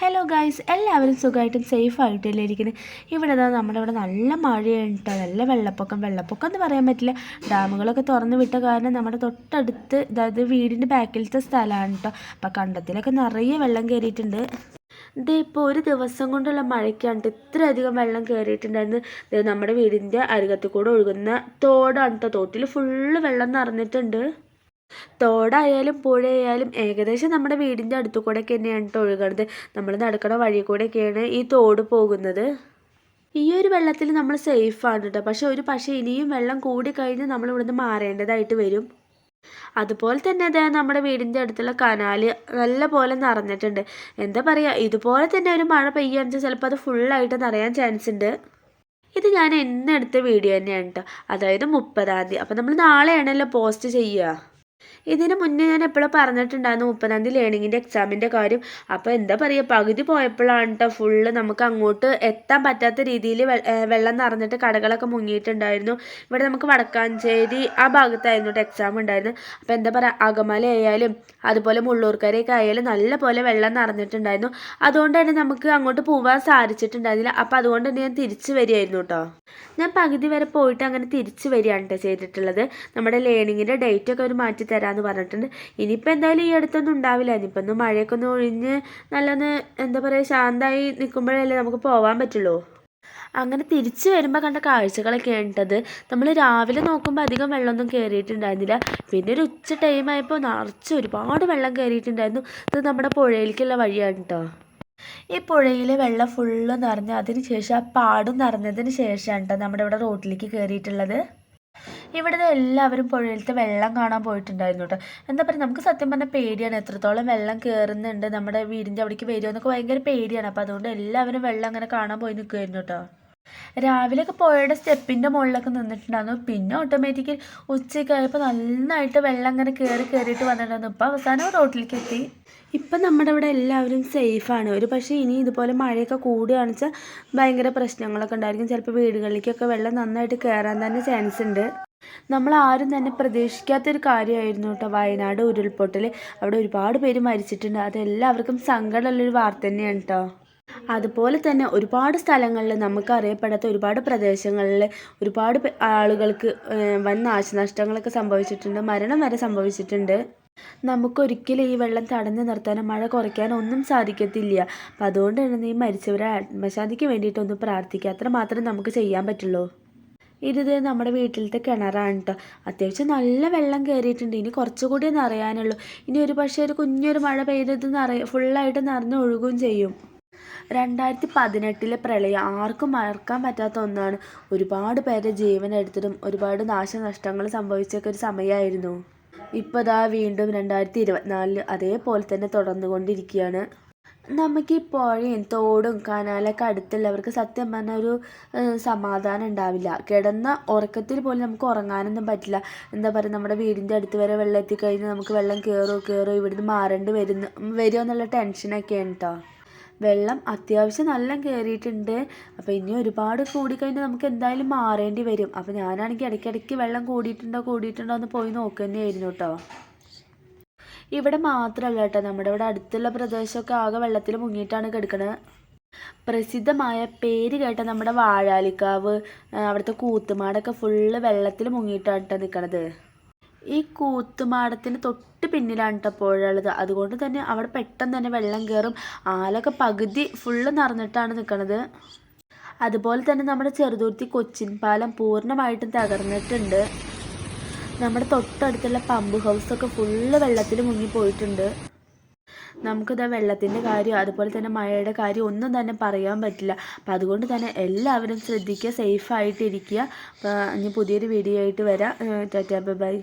Hello guys, എല്ലാവരും സുഖമായിട്ടും സേഫായിട്ടല്ലേ ഇരിക്കുന്നത്. ഇവിടെ നമ്മുടെ ഇവിടെ നല്ല മഴയാണ് കേട്ടോ. നല്ല വെള്ളപ്പൊക്കം എന്ന് പറയാൻ പറ്റില്ല. ഡാമുകളൊക്കെ തുറന്ന് വിട്ട കാരണം നമ്മുടെ തൊട്ടടുത്ത്, അതായത് വീടിൻ്റെ ബാക്കിലത്തെ സ്ഥലമാണ് കേട്ടോ. അപ്പം കണ്ടത്തിലൊക്കെ നിറയെ വെള്ളം കയറിയിട്ടുണ്ട്. ഇത് ഇപ്പോൾ ഒരു ദിവസം കൊണ്ടുള്ള മഴയ്ക്കാണ് ഇത്രയധികം വെള്ളം കയറിയിട്ടുണ്ടായിരുന്നു. നമ്മുടെ വീടിൻ്റെ അരികത്ത് കൂടെ ഒഴുകുന്ന തോടാണ് കേട്ടോ. തോട്ടിൽ ഫുള്ള് വെള്ളം നിറഞ്ഞിട്ടുണ്ട്. തോടായാലും പുഴയായാലും ഏകദേശം നമ്മുടെ വീടിൻ്റെ അടുത്തു കൂടെയൊക്കെ തന്നെയാണ് കേട്ടോ ഒഴുകുന്നത്. നമ്മൾ നടക്കണ വഴി കൂടെയൊക്കെയാണ് ഈ തോട് പോകുന്നത്. ഈ ഒരു വെള്ളത്തിൽ നമ്മൾ സേഫാണ് കേട്ടോ. പക്ഷേ ഇനിയും വെള്ളം കൂടിക്കഴിഞ്ഞ് നമ്മൾ ഇവിടുന്ന് മാറേണ്ടതായിട്ട് വരും. അതുപോലെ തന്നെ അതെ, നമ്മുടെ വീടിൻ്റെ അടുത്തുള്ള കനാല് നല്ല പോലെ നിറഞ്ഞിട്ടുണ്ട്. എന്താ പറയുക, ഇതുപോലെ തന്നെ ഒരു മഴ പെയ്യുകയാണെന്ന് വെച്ചാൽ ചിലപ്പോൾ അത് ഫുള്ളായിട്ട് നിറയാൻ ചാൻസ് ഉണ്ട്. ഇത് ഞാൻ എന്നെടുത്ത വീഡിയോ തന്നെയാണ് കേട്ടോ. അതായത് 30-ാം തീയതി. അപ്പോൾ നമ്മൾ നാളെയാണല്ലോ പോസ്റ്റ് ചെയ്യുക. ഇതിന് മുന്നേ ഞാൻ എപ്പോഴും പറഞ്ഞിട്ടുണ്ടായിരുന്നു 30-ാം തീയതി ലേണിങ്ങിൻ്റെ എക്സാമിൻ്റെ കാര്യം. അപ്പോൾ എന്താ പറയുക, പകുതി പോയപ്പോഴാണ് കേട്ടോ ഫുള്ള് നമുക്ക് അങ്ങോട്ട് എത്താൻ പറ്റാത്ത രീതിയിൽ വെള്ളം നിറഞ്ഞിട്ട് കടകളൊക്കെ മുങ്ങിയിട്ടുണ്ടായിരുന്നു. ഇവിടെ നമുക്ക് വടക്കാഞ്ചേരി ആ ഭാഗത്തായിരുന്നു കേട്ടോ എക്സാം ഉണ്ടായിരുന്നു. അപ്പോൾ എന്താ പറയുക, അകമല ആയാലും അതുപോലെ മുള്ളൂർക്കരയൊക്കെ ആയാലും നല്ല പോലെ വെള്ളം നിറഞ്ഞിട്ടുണ്ടായിരുന്നു. അതുകൊണ്ട് തന്നെ നമുക്ക് അങ്ങോട്ട് പോകാൻ സാധിച്ചിട്ടുണ്ടായിരുന്നില്ല. അപ്പോൾ അതുകൊണ്ട് തന്നെ ഞാൻ തിരിച്ചു വരികയായിരുന്നു കേട്ടോ. ഞാൻ പകുതി വരെ പോയിട്ട് അങ്ങനെ തിരിച്ചു വരികയാണ് കേട്ടോ ചെയ്തിട്ടുള്ളത്. നമ്മുടെ ലേണിങ്ങിൻ്റെ ഡേറ്റൊക്കെ ഒരു മാറ്റി തരാമെന്ന് പറഞ്ഞിട്ടുണ്ട്. ഇനിയിപ്പോൾ എന്തായാലും ഈ അടുത്തൊന്നും ഉണ്ടാവില്ല. ഇനിയിപ്പോൾ ഒന്ന് മഴയൊക്കെ ഒന്ന് ഒഴിഞ്ഞ് നല്ലൊന്ന് എന്താ പറയുക ശാന്തമായി നിൽക്കുമ്പോഴല്ലേ നമുക്ക് പോകാൻ പറ്റുള്ളൂ. അങ്ങനെ തിരിച്ചു വരുമ്പോൾ കണ്ട കാഴ്ചകളൊക്കെ ഉണ്ടത്. നമ്മൾ രാവിലെ നോക്കുമ്പോൾ അധികം വെള്ളമൊന്നും കയറിയിട്ടുണ്ടായിരുന്നില്ല. പിന്നെ ഒരു ഉച്ച ടൈമായപ്പോൾ നിറച്ച് ഒരുപാട് വെള്ളം കയറിയിട്ടുണ്ടായിരുന്നു. ഇത് നമ്മുടെ പുഴയിലേക്കുള്ള വഴിയാണ് കേട്ടോ. ഈ പുഴയിലെ വെള്ളം ഫുള്ള് നിറഞ്ഞ് അതിന് ശേഷം ആ പാടും നിറഞ്ഞതിന് ശേഷമാണ് കേട്ടോ നമ്മുടെ ഇവിടെ റോഡിലേക്ക് കയറിയിട്ടുള്ളത്. ഇവിടുത്തെ എല്ലാവരും പുഴയിലത്തെ വെള്ളം കാണാൻ പോയിട്ടുണ്ടായിരുന്നു കേട്ടോ. എന്താ പറയുക, നമുക്ക് സത്യം പറഞ്ഞാൽ പേടിയാണ്. എത്രത്തോളം വെള്ളം കയറുന്നുണ്ട് നമ്മുടെ വീടിൻ്റെ അവിടേക്ക് വരുമോ എന്നൊക്കെ ഭയങ്കര പേടിയാണ്. അപ്പോൾ അതുകൊണ്ട് എല്ലാവരും വെള്ളം അങ്ങനെ കാണാൻ പോയി നിൽക്കുമായിരുന്നു കേട്ടോ. രാവിലെയൊക്കെ പുഴയുടെ സ്റ്റെപ്പിൻ്റെ മുകളിലൊക്കെ നിന്നിട്ടുണ്ടായിരുന്നു. പിന്നെ ഓട്ടോമാറ്റിക്കലി ഉച്ചയ്ക്ക് ആയപ്പോൾ നന്നായിട്ട് വെള്ളം അങ്ങനെ കയറിയിട്ട് വന്നിട്ടുണ്ടായിരുന്നു. ഇപ്പോൾ അവസാനം റോഡിലേക്ക് എത്തി. ഇപ്പം നമ്മുടെ ഇവിടെ എല്ലാവരും സേഫാണ്. പക്ഷേ ഇനി ഇതുപോലെ മഴയൊക്കെ കൂടുകയാണെന്ന് വെച്ചാൽ ഭയങ്കര പ്രശ്നങ്ങളൊക്കെ ഉണ്ടായിരിക്കും. ചിലപ്പോൾ വീടുകളിലേക്കൊക്കെ വെള്ളം നന്നായിട്ട് കയറാൻ തന്നെ ചാൻസ് ഉണ്ട്. നമ്മൾ ആരും തന്നെ പ്രതീക്ഷിക്കാത്തൊരു കാര്യമായിരുന്നു കേട്ടോ വയനാട് ഉരുൾപൊട്ടൽ. അവിടെ ഒരുപാട് പേര് മരിച്ചിട്ടുണ്ട്. അതെല്ലാവർക്കും സങ്കടമുള്ളൊരു വാർത്ത തന്നെയാണ് കേട്ടോ. അതുപോലെ തന്നെ ഒരുപാട് സ്ഥലങ്ങളിൽ നമുക്ക് അറിയപ്പെടാത്ത ഒരുപാട് പ്രദേശങ്ങളിൽ ഒരുപാട് ആളുകൾക്ക് വൻ നാശനഷ്ടങ്ങളൊക്കെ സംഭവിച്ചിട്ടുണ്ട്. മരണം വരെ സംഭവിച്ചിട്ടുണ്ട്. നമുക്കൊരിക്കലും ഈ വെള്ളം തടഞ്ഞു നിർത്താനോ മഴ കുറയ്ക്കാനോ ഒന്നും സാധിക്കത്തില്ല. അപ്പം അതുകൊണ്ട് തന്നെ ഈ മരിച്ചവരെ ആത്മശാന്തിക്ക് വേണ്ടിയിട്ടൊന്ന് പ്രാർത്ഥിക്കുക. അത്ര മാത്രമേ നമുക്ക് ചെയ്യാൻ പറ്റുള്ളൂ. ഇത് നമ്മുടെ വീട്ടിലത്തെ കിണറാണ് കേട്ടോ. അത്യാവശ്യം നല്ല വെള്ളം കയറിയിട്ടുണ്ട്. ഇനി കുറച്ചുകൂടി നിറയാനുള്ളൂ. ഇനി ഒരു കുഞ്ഞൊരു മഴ പെയ്തത് ഫുള്ളായിട്ട് നിറഞ്ഞ് ഒഴുകുകയും ചെയ്യും. 2018 പ്രളയം ആർക്കും മറക്കാൻ പറ്റാത്ത ഒന്നാണ്. ഒരുപാട് പേരെ ജീവൻ എടുത്തിട്ടും ഒരുപാട് നാശനഷ്ടങ്ങൾ സംഭവിച്ചൊക്കെ ഒരു സമയമായിരുന്നു. ഇപ്പോൾ ദാ വീണ്ടും 2024 അതേപോലെ തന്നെ തുടർന്നുകൊണ്ടിരിക്കുകയാണ്. നമുക്ക് ഈ പുഴയും തോടും കനാലൊക്കെ അടുത്തുള്ളവർക്ക് സത്യം പറഞ്ഞാൽ ഒരു സമാധാനം ഉണ്ടാവില്ല. കിടന്ന ഉറക്കത്തിൽ പോലും നമുക്ക് ഉറങ്ങാനൊന്നും പറ്റില്ല. എന്താ പറയുക, നമ്മുടെ വീടിൻ്റെ അടുത്ത് വരെ വെള്ളം എത്തിക്കഴിഞ്ഞാൽ നമുക്ക് വെള്ളം കയറുമോ ഇവിടുന്ന് മാറേണ്ടി വരുമോ എന്നുള്ള ടെൻഷനൊക്കെയാണ് കേട്ടോ. വെള്ളം അത്യാവശ്യം നല്ല കയറിയിട്ടുണ്ട്. അപ്പോൾ ഇനി ഒരുപാട് കൂടിക്കഴിഞ്ഞാൽ നമുക്ക് എന്തായാലും മാറേണ്ടി വരും. അപ്പോൾ ഞാനാണെങ്കിൽ ഇടയ്ക്കിടയ്ക്ക് വെള്ളം കൂടിയിട്ടുണ്ടോ എന്ന് പോയി നോക്കുക തന്നെയായിരുന്നു കേട്ടോ. ഇവിടെ മാത്രമല്ല കേട്ടോ, നമ്മുടെ ഇവിടെ അടുത്തുള്ള പ്രദേശമൊക്കെ ആകെ വെള്ളത്തിൽ മുങ്ങിയിട്ടാണ് കിടക്കുന്നത്. പ്രസിദ്ധമായ പേര് കേട്ട നമ്മുടെ വാഴാലിക്കാവ്, അവിടുത്തെ കൂത്തുമാടൊക്കെ ഫുള്ള് വെള്ളത്തിൽ മുങ്ങിയിട്ടാണ് കേട്ടോ നിൽക്കണത്. ഈ കൂത്തുമാടത്തിന് തൊട്ട് പിന്നിലാണ് കേട്ടോ പുഴ ഉള്ളത്. അതുകൊണ്ട് തന്നെ അവിടെ പെട്ടെന്ന് തന്നെ വെള്ളം കയറും. ആലൊക്കെ പകുതി ഫുള്ള് നിറഞ്ഞിട്ടാണ് നിൽക്കുന്നത്. അതുപോലെ തന്നെ നമ്മുടെ ചെറുതുരുത്തി കൊച്ചിൻ പാലം പൂർണ്ണമായിട്ടും തകർന്നിട്ടുണ്ട്. നമ്മുടെ തൊട്ടടുത്തുള്ള പമ്പ് ഹൗസൊക്കെ ഫുള്ള് വെള്ളത്തിൽ മുങ്ങിപ്പോയിട്ടുണ്ട്. നമുക്കിതാ വെള്ളത്തിൻ്റെ കാര്യം അതുപോലെ തന്നെ മഴയുടെ കാര്യം ഒന്നും തന്നെ പറയാൻ പറ്റില്ല. അപ്പം അതുകൊണ്ട് തന്നെ എല്ലാവരും ശ്രദ്ധിക്കുക, സേഫായിട്ടിരിക്കുക. അപ്പോൾ ഇനി പുതിയൊരു വീഡിയോ ആയിട്ട് വരാം. Tata bye.